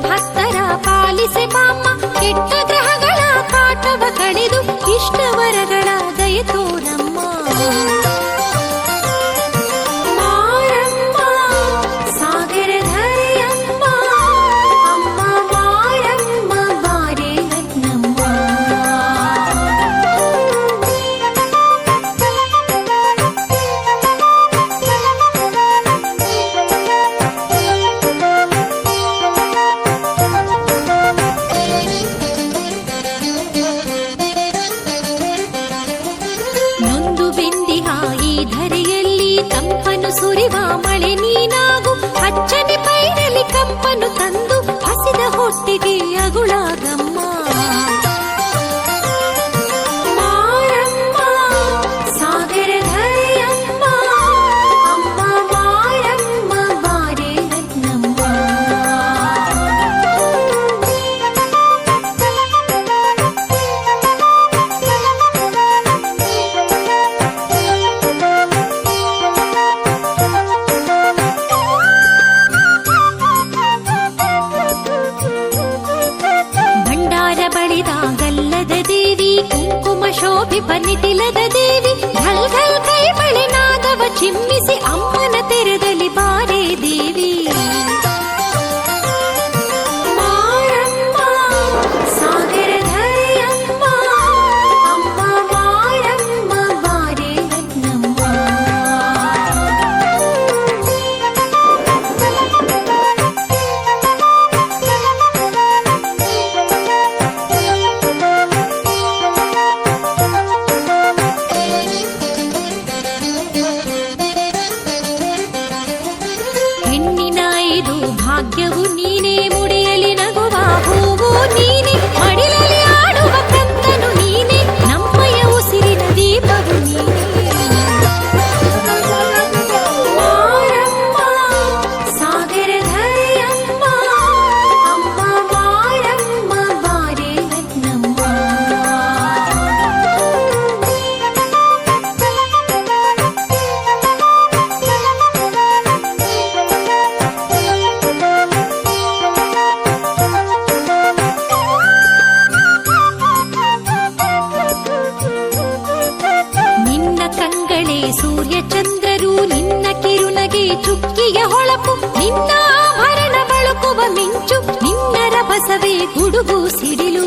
ಭಕ್ತರ ಪಾಲಿಸೆ ಬಾಮ್ಮ, ಕೆಟ್ಟ ಗ್ರಹಗಳ ಕಾಟವ ಕಳೆದು ಇಷ್ಟವರಗಳ ದಯ ತೋರಮ್ಮ. ಮಾರಮ್ಮ ಸಾಗರಧರೆಯಮ್ಮ, ಅಮ್ಮ ಮಾರಮ್ಮ ಬಾರೆ ರತ್ನಮ್ಮ. ನೊಂದು ಬೆಂದಿಹ ಈ ಧರೆಯಲ್ಲಿ ತಂಪನು ಸುರಿವ ಮಳೆ ನೀನಾಗು, ಹಚ್ಚನೆ ಪೈರಲ್ಲಿ ಕಂಪನು ತಂದು ಹಸಿದ ಹೊಟ್ಟೆಗೆ ಅಗುಳಾಗಮ್ಮ. ಮಾರಮ್ಮ ಸಾಗರಧರೆಯಮ್ಮ, ಅಮ್ಮ ಮಾರಮ್ಮ ಬಾರೆ ರತ್ನಮ್ಮ. ಭಂಡಾರ ಬಳಿದ ಗಲ್ಲದ ದೇವಿ, ಕುಂಕುಮ ಶೋಭಿಪ ನಿಟಿಲದ ದೇವಿ, ಘಲ್ ಘಲ್ ಕೈ ಬಳೆ ನಾದವ ಚಿಮ್ಮಿಸಿ ಅಮ್ಮನ ತೆರೆದಲ್ಲಿ ಬಾರೆ ದೇವಿ. ಮಾರಮ್ಮ ಸಾಗರಧರೆಯಮ್ಮ, ಅಮ್ಮ ಮಾರಮ್ಮ ಬಾರೆ ರತ್ನಮ್ಮ. ಹೆಣ್ಣಿನ ಇದು ಭಾಗ್ಯವು ನೀನೇ, ಮುಡಿಯಲಿ ನಗುವ ಹೂವು ನೀನೆ, ಮಡಿಲಲ್ಲಿ ಆಡುವ ಕಂದನು ನೀನೆ, ನಮ್ಮಯ ಉಸಿರಿನ ದೀಪವು ನೀನೆ. ಮಾರಮ್ಮ ಸಾಗರಧರೆಯಮ್ಮ, ಅಮ್ಮ ಮಾರಮ್ಮ ಬಾರೆ ರತ್ನಮ್ಮ. ನಿನ್ನ ಕಂಗಳೇ ಸೂರ್ಯ ಚಂದ್ರರು, ನಿನ್ನ ಕಿರುನಗೆ ಚುಕ್ಕಿಯ ಹೊಳಪು, ನಿನ್ನ ಆಭರಣ ಬಳಕುವ ಮಿಂಚು, ನಿನ್ನ ರಭಸವೇ ಗುಡುಗು ಸಿಡಿಲು.